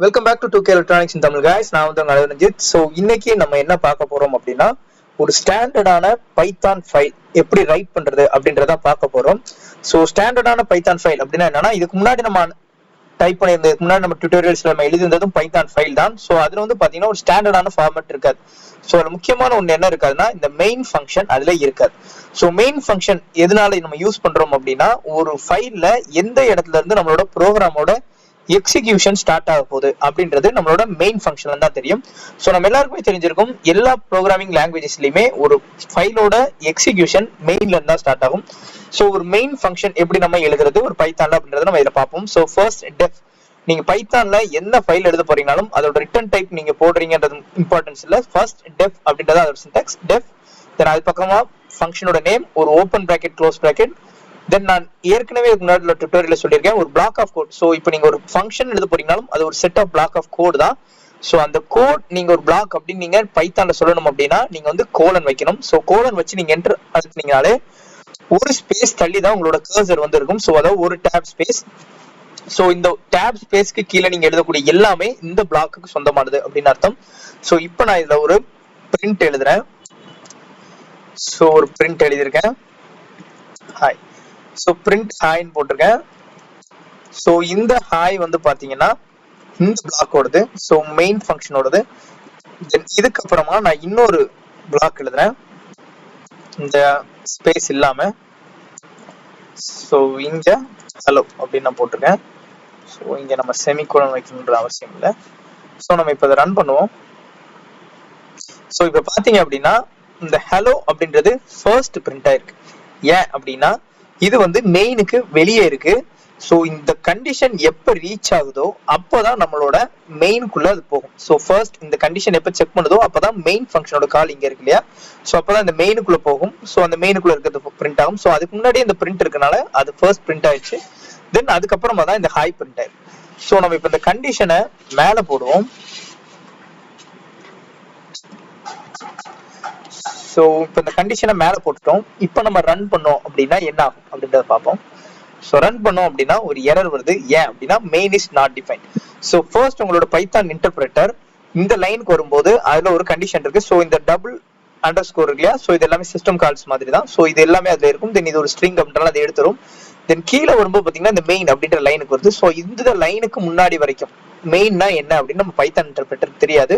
Welcome back to 2K electronics in Tamil guys. நான் வந்து Anuranjith. So இன்னைக்கு நம்ம என்ன பார்க்க போறோம் அப்படின்னா, ஒரு ஸ்டாண்டர்டான பைத்தான் ஃபைல் எப்படி ரைட் பண்றது அப்படின்றத பார்க்க போறோம். ஸோ ஸ்டாண்டர்டான பைத்தான் ஃபைல் அப்படின்னா என்னன்னா, இதுக்கு முன்னாடி நம்ம டைப் பண்ணியிருந்ததுக்கு முன்னாடி நம்ம டியூட்டோரியல்ஸ்ல நம்ம எழுதியிருந்ததும் பைத்தான் ஃபைல் தான். ஸோ அதுல வந்து பாத்தீங்கன்னா ஒரு ஸ்டாண்டர்டான ஃபார்மேட் இருக்காது. ஸோ அதுல முக்கியமான ஒன்று என்ன இருக்காதுன்னா, இந்த மெயின் ஃபங்க்ஷன் அதுல இருக்காது. ஸோ மெயின் ஃபங்க்ஷன் எதனால நம்ம யூஸ் பண்றோம் அப்படின்னா, ஒரு ஃபைல்ல எந்த இடத்துல இருந்து நம்மளோட ப்ரோக்ராமோட எக்ஸிகியூஷன் ஸ்டார்ட் ஆக போகுது அப்படின்றது நம்மளோட மெயின் ஃபங்க்ஷன்ல தான் தெரியும். ஸோ நம்ம எல்லாருக்குமே தெரிஞ்சிருக்கும், எல்லா ப்ரோக்ராமிங் லாங்குவேஜஸ்லயுமே ஒரு ஃபைலோட எக்ஸிகியூஷன் மெயின்ல இருந்தா ஸ்டார்ட் ஆகும். ஸோ ஒரு மெயின் ஃபங்க்ஷன் எப்படி நம்ம எழுதுறது ஒரு பைத்தான்ல அப்படின்றத நம்ம இதில் பார்ப்போம். ஸோ ஃபர்ஸ்ட் டெஃப், நீங்க பைத்தான்ல என்ன ஃபைல் எழுத போறீங்கனாலும் அதோட ரிட்டர்ன் டைப் நீங்க போடுறீங்கன்றது இம்பார்ட்டன்ஸ் இல்ல. ஃபர்ஸ்ட் டெஃப் அப்படின்றது அதோட சின்டாக்ஸ் டெஃப். தென் அது பக்கமா ஃபங்க்ஷனோட நேம், ஒரு ஓப்பன் பிராக்கெட் க்ளோஸ் பிராக்கெட். தென் நான் ஏற்கனவே முன்னாடி டியூட்டோரியல்ல சொல்லியிருக்கேன், ஒரு பிளாக் ஆஃப் கோட். ஸோ இப்போ நீங்க ஒரு ஃபங்க்ஷன் எழுத போறீங்கனாலும் அது ஒரு set of block of code தான். ஸோ அந்த கோட் நீங்க ஒரு பிளாக் அப்படின்னு நீங்க பைத்தான்ல சொல்லணும் அப்படின்னா நீங்க வந்து கோலன் வைக்கணும். ஸோ கோலன் வச்சு நீங்க என்டர் அழுத்தினீங்கனாலே ஒரு ஸ்பேஸ் தள்ளி தான் உங்களோட கர்சர் வந்து இருக்கும். ஸோ அதாவது ஒரு டேப் ஸ்பேஸ். ஸோ இந்த டேப் ஸ்பேஸ்க்கு கீழே நீங்க எழுதக்கூடிய எல்லாமே இந்த பிளாக்கு சொந்தமானது அப்படின்னு அர்த்தம். ஸோ இப்போ நான் இதுல ஒரு பிரிண்ட் எழுதுறேன். ஸோ ஒரு பிரிண்ட் எழுதியிருக்கேன், ஹாய். ஸோ பிரிண்ட் ஹாய்ன்னு போட்டிருக்கேன். ஸோ இந்த ஹாய் வந்து பாத்தீங்கன்னா இந்த பிளாக்கோடது, ஸோ மெயின் ஃபங்க்ஷனோடது. தென் இதுக்கப்புறமா நான் இன்னொரு பிளாக் எழுதுறேன் இந்த ஸ்பேஸ் இல்லாம. ஸோ இங்க ஹலோ அப்படின்னு நான் போட்டிருக்கேன். ஸோ இங்க நம்ம செமிகோலன் வைக்கணுன்ற அவசியம் இல்லை. ஸோ நம்ம இப்போ இதை ரன் பண்ணுவோம். ஸோ இப்போ பாத்தீங்க அப்படின்னா இந்த ஹலோ அப்படின்றது ஃபர்ஸ்ட் பிரிண்ட் ஆயிருக்கு. ஏன் அப்படின்னா இது வந்து மெயினுக்கு வெளியே இருக்கு. ஸோ இந்த கண்டிஷன் எப்போ ரீச் ஆகுதோ அப்போதான் நம்மளோட மெயினுக்குள்ள அது போகும். ஸோ ஃபர்ஸ்ட் இந்த கண்டிஷன் எப்போ செக் பண்ணுதோ அப்போதான் மெயின் ஃபங்க்ஷனோட கால் இங்க இருக்கு இல்லையா. ஸோ அப்போதான் இந்த மெயினுக்குள்ள போகும். ஸோ அந்த மெயினுக்குள்ள இருக்கிறது பிரிண்ட் ஆகும். ஸோ அதுக்கு முன்னாடி இந்த பிரிண்ட் இருக்கனால அது ஃபர்ஸ்ட் பிரிண்ட் ஆயிடுச்சு. தென் அதுக்கப்புறமா தான் இந்த ஹாய் பிரிண்ட் ஆயிருக்கு. ஸோ நம்ம இப்போ இந்த கண்டிஷனை மேலே போடுவோம். ஸோ இப்போ இந்த கண்டிஷனை மேலே போட்டுட்டோம். இப்போ நம்ம ரன் பண்ணோம் அப்படின்னா என்ன ஆகும் அப்படின்றத பார்ப்போம். ஸோ ரன் பண்ணோம் அப்படின்னா ஒரு எரர் வருது. ஏன் அப்படின்னா main is not define. So first உங்களோட பைத்தான் இன்டர்பிரேட்டர் இந்த லைனுக்கு வரும்போது அதுல ஒரு கண்டிஷன் இருக்கு. ஸோ இந்த டபுள் அண்டர் ஸ்கோர் இருக்கு இல்லையா. ஸோ இது எல்லாமே சிஸ்டம் கால்ஸ் மாதிரி தான். ஸோ இது எல்லாமே அதுல இருக்கும். தென் இது ஒரு ஸ்ட்ரிங் அப்படின்றாலும் அதை எடுத்துரும். தென் கீழே வரும்போது பாத்தீங்கன்னா இந்த மெயின் அப்படின்ற லைனுக்கு வருது. ஸோ இந்த லைனுக்கு முன்னாடி வரைக்கும் மெயின்னா என்ன அப்படின்னு நம்ம பைத்தான் இன்டர்பிரேட்டர் தெரியாது.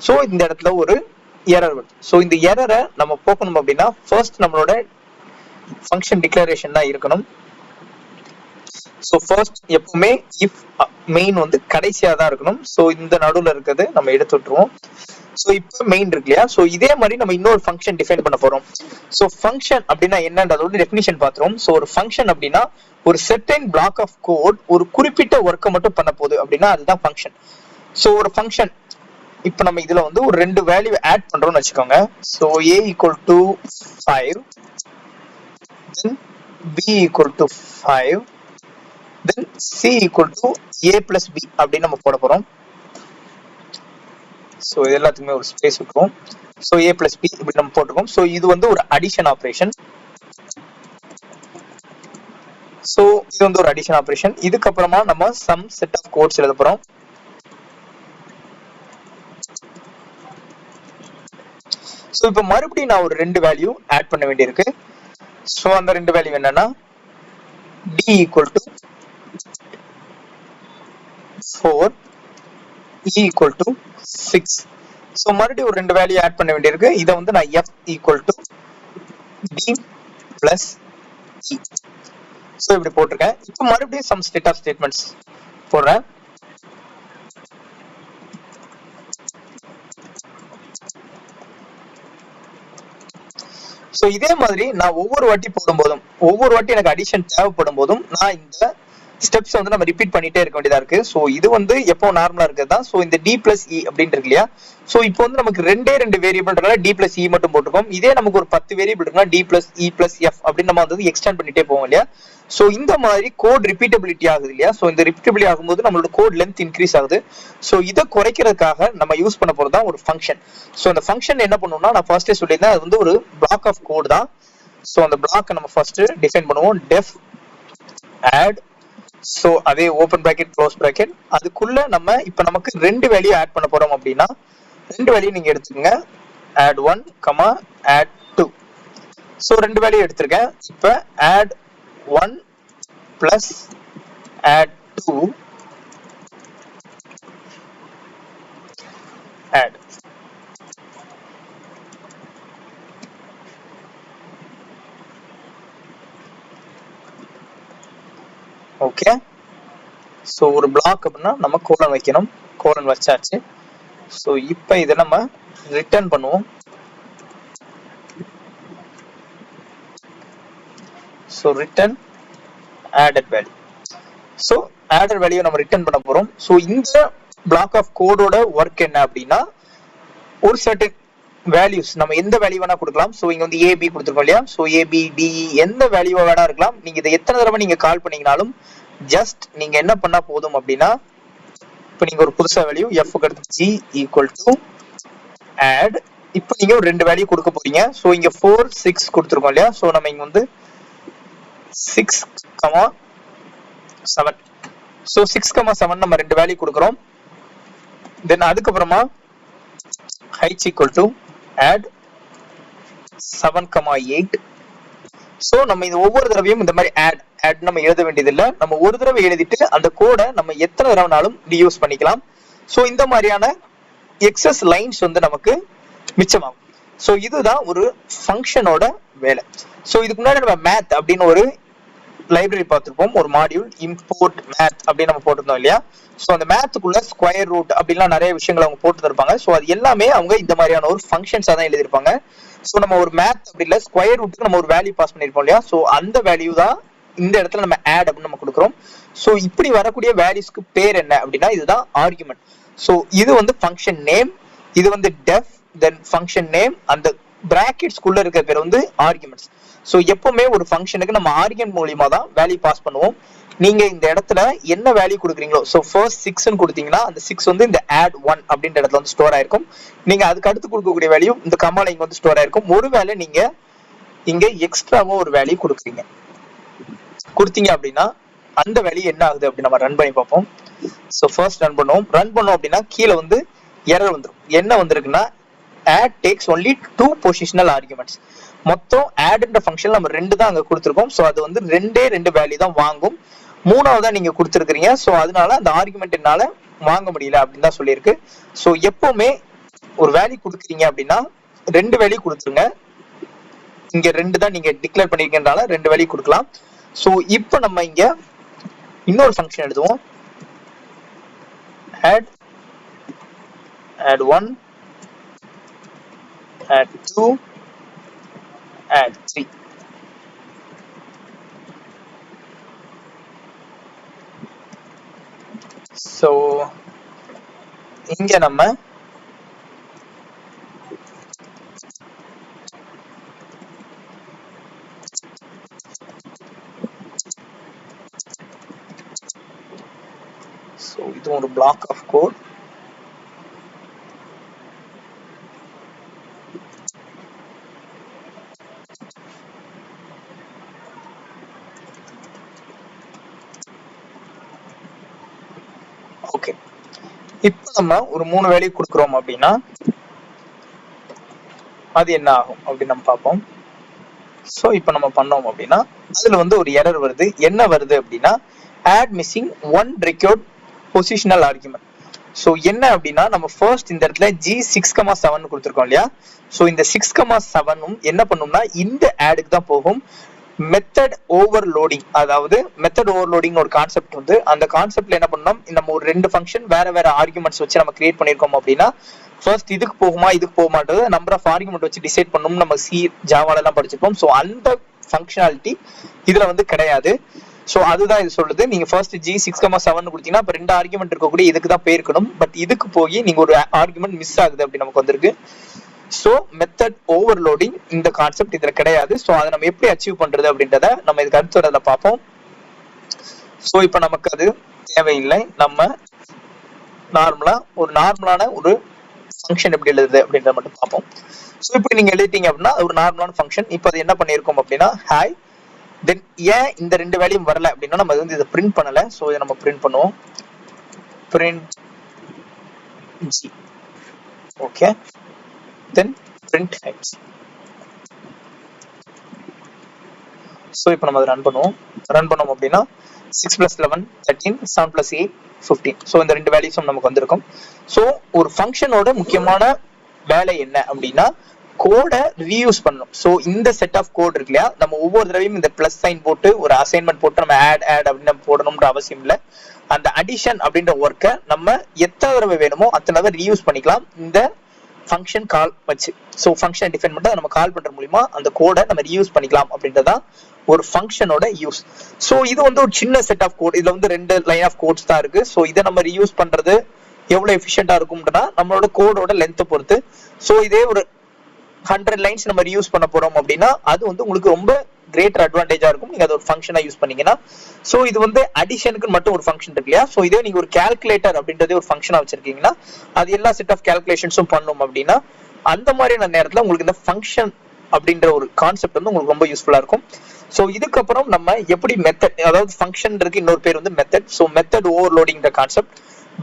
ஸோ இந்த இடத்துல ஒரு எரர் வருது. ஸோ இந்த எரரை நம்ம போக்கணும் அப்படின்னா ஃபர்ஸ்ட் நம்மளோட ஃபங்க்ஷன் டிக்ளரேஷன் தான் இருக்கணும். ஸோ ஃபர்ஸ்ட் எப்பவுமே இஃப் மெயின் வந்து கடைசியா தான் இருக்கணும். ஸோ இந்த நடுவில் இருக்கிறது நம்ம எடுத்து விட்டுருவோம். ஸோ இப்போ மெயின் இருக்கு இல்லையா. ஸோ இதே மாதிரி நம்ம இன்னொரு ஃபங்க்ஷன் டிஃபைன் பண்ண போறோம். ஸோ ஃபங்க்ஷன் அப்படின்னா என்னன்றதோட டெஃபினிஷன் பார்த்துரும். ஸோ ஒரு ஃபங்க்ஷன் அப்படின்னா ஒரு செர்டைன் பிளாக் ஆஃப் கோட் ஒரு குறிப்பிட்ட ஒர்க்கை மட்டும் பண்ண போகுது அப்படின்னா அதுதான் ஃபங்க்ஷன். ஸோ ஒரு ஃபங்க்ஷன் இப்போ நம்ம இதுல வந்து ஒரு ரெண்டு வேல்யூ ஆட் பண்றோம்னு வச்சுக்கோங்க. So a equal to 5, then b equal to 5, then c equal to a plus b அப்படின்னு நம்ம போட போறோம். ஸோ இது எல்லாத்துக்குமே ஒரு ஸ்பேஸ் இருக்கும். ஸோ a plus b இப்படி நம்ம போட்டுருக்கோம். ஸோ இது வந்து ஒரு அடிஷன் ஆப்ரேஷன். ஸோ இது வந்து ஒரு அடிஷன் ஆப்ரேஷன். இதுக்கப்புறமா நம்ம சம் செட் ஆஃப் கோட்ஸ் எழுத போறோம். ஸோ இப்போ மறுபடியும் நான் ஒரு ரெண்டு வேல்யூ ஆட் பண்ண வேண்டியிருக்கு. ஸோ அந்த ரெண்டு வேல்யூ என்னன்னா d equal to 4, e equal to 6. So மறுபடியும் ஒரு ரெண்டு வேல்யூ ஆட் பண்ண வேண்டியிருக்கு. இதை வந்து நான் f equal to d plus e. So இப்படி போட்டிருக்கேன். இப்போ மறுபடியும் சம் செட் ஆஃப் ஸ்டேட்மெண்ட்ஸ் போடுறேன். ஸோ இதே மாதிரி நான் ஒவ்வொரு வாட்டி போடும்போதும் ஒவ்வொரு வாட்டி எனக்கு அடிஷன் தேவைப்படும் போதும் நான் இந்த ஸ்டெப்ஸ் வந்து நம்ம ரிப்பீட் பண்ணிட்டே இருக்க வேண்டியதா இருக்கு. ஸோ இது வந்து எப்போ நார்மலா இருக்கிறது தான். ஸோ இந்த d plus e அப்படின்னு இருக்கு இல்லையா. ஸோ இப்போ வந்து நமக்கு ரெண்டு வேரியபிள்னால d plus e மட்டும் போட்டுருக்கோம். இதே நமக்கு ஒரு 10 வேரியபிள் இருக்குன்னா d plus e plus f அப்படின்னு நம்ம வந்து எக்ஸ்டெண்ட் பண்ணிட்டே போவோம் இல்லையா. ஸோ இந்த மாதிரி கோட் ரிப்பீட்டபிலிட்டி ஆகுது இல்லையா. ஸோ இந்த ரிப்பீட்டபிலிட்டி ஆகும்போது நம்மளோட கோட் லென்த் இன்க்ரீஸ் ஆகுது. ஸோ இதை குறைக்கிறதுக்காக நம்ம யூஸ் பண்ண போறது தான் ஒரு ஃபங்க்ஷன். ஸோ அந்த ஃபங்க்ஷன் என்ன பண்ணணும்னா நான் ஃபர்ஸ்டே சொல்லியிருந்தேன், அது வந்து ஒரு பிளாக் ஆஃப் கோட் தான். ஸோ அந்த பிளாக்கை நம்ம ஃபர்ஸ்ட் டிஃபைன் பண்ணுவோம். டெஃப் ஆட் ஸோ அதே ஓப்பன் பிராக்கெட் க்ளோஸ் பிராக்கெட், அதுக்குள்ள நம்ம இப்போ நமக்கு ரெண்டு வேல்யூ ஆட் பண்ண போறோம் அப்படின்னா ரெண்டு வேல்யூ நீங்க எடுத்துக்கங்க, add 1, add 2. ஸோ ரெண்டு வேல்யூ எடுத்திருக்கேன். இப்போ add 1 plus add 2 add. Okay, so ஒரு பிளாக் அப்படின்னா நம்ம கோலன் வைக்கணும், கோலன் வச்சாச்சு. ஸோ இப்போ இதை நம்ம ரிட்டர்ன் பண்ணுவோம். So return added value. So added value நம்ம ரிட்டர்ன் பண்ண போறோம். ஸோ இந்த பிளாக் ஆஃப் கோடோட ஒர்க் என்ன அப்படின்னா ஒரு சர்டன் வேல்யூஸ் நம்ம எந்த வேல்யூ வேணா கொடுக்கலாம். ஸோ இங்க வந்து ஏபி கொடுத்துருக்கோம் இல்லையா, ஸோ ஏபி டிஇ எந்த வேல்யூ வேணா இருக்கலாம். நீங்க இதை எத்தனை தடவை நீங்க கால் பண்ணீங்கனாலும் ஜஸ்ட் நீங்க என்ன பண்ணா போதும் அப்படின்னா, இப்போ நீங்க ஒரு புதுசா வேல்யூ எஃப் எடுத்து ஜி ஈக்குவல் டு ஆட், இப்போ நீங்க ஒரு ரெண்டு வேல்யூ கொடுக்க போறீங்க. ஸோ இங்க 4 6 கொடுத்துருக்கோம் இல்லையா, ஸோ நம்ம இங்க வந்து 6, 7. ஸோ 6, 7 நம்ம ரெண்டு வேல்யூ கொடுக்குறோம். தென் அதுக்கப்புறமா h equal to add 7, 8. So நம்ம இது ஒவ்வொரு தடவையும் இந்த மாதிரி add நம்ம எழுத வேண்டியதில்லை. நம்ம ஒரு தடவை எழுதிட்டு அந்த கோடை நம்ம எத்தனை தடவைனாலும் ரீயூஸ் பண்ணிக்கலாம். ஸோ இந்த மாதிரியான எக்ஸஸ் லைன்ஸ் வந்து நமக்கு மிச்சமாகும். ஸோ இதுதான் ஒரு ஃபங்க்ஷனோட வேலை. ஸோ இதுக்கு முன்னாடி நம்ம மேத் அப்படின்னு ஒரு லைப்ரரி பார்த்துருப்போம், ஒரு மாடியூல் இம்போர்ட் மேத் அப்படின்னு நம்ம போட்டிருந்தோம் இல்லையா. ஸோ அந்த மேத்துக்குள்ள ஸ்கொயர் ரூட் அப்படிலாம் நிறைய விஷயங்கள் அவங்க போட்டு இருப்பாங்க. ஸோ அது எல்லாமே அவங்க இந்த மாதிரியான ஒரு ஃபங்க்ஷன்ஸாக தான் எழுதியிருப்பாங்க. ஸோ நம்ம ஒரு மேத் அப்படி இல்லை, ஸ்கொயர் ரூட்டுக்கு நம்ம ஒரு வேல்யூ பாஸ் பண்ணியிருப்போம் இல்லையா, ஸோ அந்த வேல்யூ தான் இந்த இடத்துல நம்ம ஆட் அப்படின்னு நம்ம கொடுக்குறோம். ஸோ இப்படி வரக்கூடிய வேல்யூஸ்க்கு பேர் என்ன அப்படின்னா இதுதான் ஆர்குமெண்ட். ஸோ இது வந்து ஃபங்க்ஷன் நேம், இது வந்து டெஃப், தென் ஃபங்க்ஷன் நேம், அந்த பிராக்கெட்ஸ்குள்ள இருக்கிற பேர் வந்து ஆர்குமெண்ட்ஸ். ஸோ எப்பவுமே ஒரு ஃபங்க்ஷனுக்கு நம்ம ஆர்குமெண்ட் மூலியமா தான் வேல்யூ பாஸ் பண்ணுவோம். நீங்க இந்த இடத்துல என்ன வேல்யூ கொடுக்குறீங்களோ, ஸோ ஃபர்ஸ்ட் 6 கொடுத்தீங்கன்னா அந்த 6 வந்து இந்த add 1 அப்படின்ற இடத்துல வந்து ஸ்டோர் ஆயிருக்கும். நீங்க அதுக்கு அடுத்து கொடுக்கக்கூடிய வேல்யூ இந்த கமால இங்க வந்து ஸ்டோர் ஆயிருக்கும். ஒருவேளை நீங்க இங்க எக்ஸ்ட்ராவா ஒரு வேல்யூ கொடுத்தீங்க அப்படின்னா அந்த வேல்யூ என்ன ஆகுது அப்படின்னு நம்ம ரன் பண்ணி பார்ப்போம். ஸோ ஃபர்ஸ்ட் ரன் பண்ணோம் அப்படின்னா கீழே வந்து எரர் வந்துடும். என்ன வந்திருக்குன்னா add takes only 2 positional arguments. மொத்தம் addன்ற ஃபங்க்ஷன் நம்ம ரெண்டு தான் அங்க கொடுத்துருக்கோம். ஸோ அது வந்து ரெண்டு வேல்யூ தான் வாங்கும். மூணாவதா நீங்க கொடுத்துருக்கீங்க, ஸோ அதனால அந்த ஆர்குமெண்ட் என்னால வாங்க முடியல அப்படின்னு தான் சொல்லியிருக்கு. ஸோ எப்பவுமே ஒரு வேல்யூ கொடுக்குறீங்க அப்படின்னா ரெண்டு வேல்யூ கொடுத்துருங்க. இங்க ரெண்டு தான் நீங்க டிக்ளேர் பண்ணிருக்கனால ரெண்டு வேல்யூ கொடுக்கலாம். ஸோ இப்போ நம்ம இங்க இன்னொரு ஃபங்க்ஷன் எழுதுவோம், add 1, add 2, add 3. ஸோ இங்க நம்ம ஸோ இது ஒரு பிளாக் ஆஃப் கோட். ஓகே, இப்போ நம்ம ஒரு 3 வேல்யூ கொடுக்குறோம் அப்படின்னா அது என்ன ஆகும் அப்படின்னு நம்ம பார்ப்போம். ஸோ இப்போ நம்ம பண்ணோம் அப்படின்னா அதுல வந்து ஒரு எரர் வருது. என்ன வருது அப்படின்னா add missing 1 record positional argument. So என்ன அப்படின்னா நம்ம ஃபர்ஸ்ட் இந்த இடத்துல G6,7 கொடுத்துருக்கோம் இல்லையா. ஸோ இந்த 6,7 என்ன பண்ணும்னா இந்த ஆடுக்கு தான் போகும். மெத்தட் ஓவர்லோடிங், அதாவது மெத்தட் ஓவர்லோடிங் ஒரு கான்செப்ட் வந்து அந்த கான்செப்ட்ல என்ன பண்ணோம், நம்ம ஒரு ரெண்டு ஃபங்க்ஷன் வேற ஆர்குமெண்ட்ஸ் வச்சு நம்ம கிரியேட் பண்ணிருக்கோம் அப்படின்னா ஃபர்ஸ்ட் இதுக்கு போகுமா இதுக்கு போக மாட்டது நம்பர் ஆஃப் ஆர்குமெண்ட் வச்சு டிசைட் பண்ணணும். நம்ம சி ஜாவால எல்லாம் படிச்சிருப்போம். ஸோ அந்த ஃபங்க்ஷனாலிட்டி இதுல வந்து கிடையாது. ஸோ அதுதான் இது சொல்லுது. நீங்க ஃபர்ஸ்ட் G6,7 கொடுத்தீங்கன்னா இப்போ ரெண்டு ஆர்குமெண்ட் இருக்கக்கூடிய இதுக்கு தான் போயிருக்கணும். பட் இதுக்கு போய் நீங்க ஒரு ஆர்குமெண்ட் மிஸ் ஆகுது அப்படி நமக்கு வந்திருக்கு. ஸோ மெத்தட் ஓவர்லோடிங் இந்த கான்செப்ட் இதுல கிடையாது. ஸோ அதை நம்ம எப்படி அச்சீவ் பண்றது அப்படின்றத நம்ம இதுக்கு அடுத்து வரதுல பார்ப்போம். ஸோ இப்போ நமக்கு அது தேவையில்லை. நம்ம நார்மலான ஒரு ஃபங்க்ஷன் எப்படி எழுதுது அப்படின்றத மட்டும் பார்ப்போம். ஸோ இப்படி நீங்க எழுதிட்டீங்க அப்படின்னா ஒரு நார்மலான ஃபங்க்ஷன். இப்போ அது என்ன பண்ணியிருக்கோம் அப்படின்னா ஹாய் தென் ஏன் இந்த ரெண்டு வேல்யூம் வரல அப்படின்னா நம்ம வந்து இதை பிரிண்ட் பண்ணல. ஸோ இதை நம்ம பிரிண்ட் பண்ணுவோம். Print G. ஓகே, தென் பிரிண்ட் ஹெச். ஸோ இப்போ நம்ம அதை ரன் பண்ணுவோம். ரன் பண்ணோம் அப்படின்னா 6 + 11 13, 7 + 8 15. ஸோ இந்த ரெண்டு வேல்யூஸும் நமக்கு வந்திருக்கும். ஸோ ஒரு ஃபங்க்ஷனோட முக்கியமான வேலை என்ன அப்படின்னா கோடை ரீயூஸ் பண்ணணும். ஸோ இந்த செட் ஆஃப் கோட் இருக்கு இல்லையா, நம்ம ஒவ்வொரு தடவையும் இந்த பிளஸ் சைன் போட்டு ஒரு அசைன்மெண்ட் போட்டு நம்ம ஆட் அப்படின்னு நம்ம போடணும்ன்ற அவசியம் இல்லை. அந்த அடிஷன் அப்படின்ற ஒர்க்கை நம்ம எத்தனை தடவை வேணுமோ அத்தனை தடவை ரீயூஸ் பண்ணிக்கலாம் இந்த ஃபங்க்ஷன் கால் வச்சு. ஸோ ஃபங்க்ஷன் டிஃபைன் பண்ணிட்டு நம்ம கால் பண்ற மூலியமா அந்த கோடை நம்ம ரீயூஸ் பண்ணிக்கலாம் அப்படின்றதான் ஒரு ஃபங்க்ஷனோட யூஸ். ஸோ இது வந்து ஒரு சின்ன செட் ஆஃப் கோட். இதுல வந்து 2 லைன் ஆஃப் கோட்ஸ் தான் இருக்கு. ஸோ இதை நம்ம ரீயூஸ் பண்றது எவ்வளவு எஃபிஷியன்டா இருக்கும்னா நம்மளோட கோடோட லென்த்தை பொறுத்து. ஸோ இதே ஒரு 100 லைன்ஸ் நம்ம யூஸ் பண்ண போறோம் அப்படின்னா அது வந்து உங்களுக்கு ரொம்ப கிரேட்டர் அட்வான்டேஜா இருக்கும் நீங்க அதை ஒரு ஃபங்க்ஷனா யூஸ் பண்ணீங்கன்னா. ஸோ இது வந்து அடிஷனுக்கு மட்டும் ஒரு ஃபங்க்ஷன் இருக்கு இல்லையா. ஸோ இதே நீங்க ஒரு கால்குலேட்டர் அப்படின்றதே ஒரு ஃபங்க்ஷனா வச்சிருக்கீங்கன்னா அது எல்லா செட் ஆஃப் கால்குலேஷன்ஸும் பண்ணும் அப்படின்னா அந்த மாதிரியான நேரத்துல உங்களுக்கு இந்த ஃபங்க்ஷன் அப்படின்ற ஒரு கான்செப்ட் வந்து உங்களுக்கு ரொம்ப யூஸ்ஃபுல்லா இருக்கும். ஸோ இதுக்கப்புறம் நம்ம எப்படி மெத்தட், அதாவது ஃபங்க்ஷன் இருக்கு, இன்னொரு பேர் வந்து method. So method overloading concept.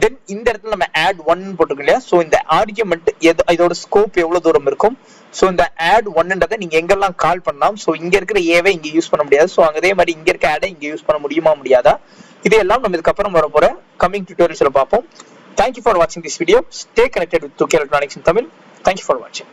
Then இந்த இடத்துல நம்ம ஆட் 1 போட்டுருக்கோம் இல்லையா. ஸோ இந்த ஆர்குமெண்ட் இதோட ஸ்கோப் எவ்வளவு தூரம் இருக்கும். ஸோ இந்த ஆட் 1ன்றதை நீங்க எங்கெல்லாம் கால் பண்ணலாம். ஸோ இங்க இருக்கிற ஏவை இங்க யூஸ் பண்ண முடியாது. ஸோ அதே மாதிரி இங்க இருக்க ஆடை இங்க யூஸ் பண்ண முடியுமா முடியாதா, இதையெல்லாம் நம்ம இதுக்கப்புறம் வர போற கமிங் டியூட்டோரியல்ஸ்ல பார்ப்போம். தேங்க்யூ ஃபார் வாட்சிங் this video. Stay connected with 2K Electronics in Tamil. Thank you for watching.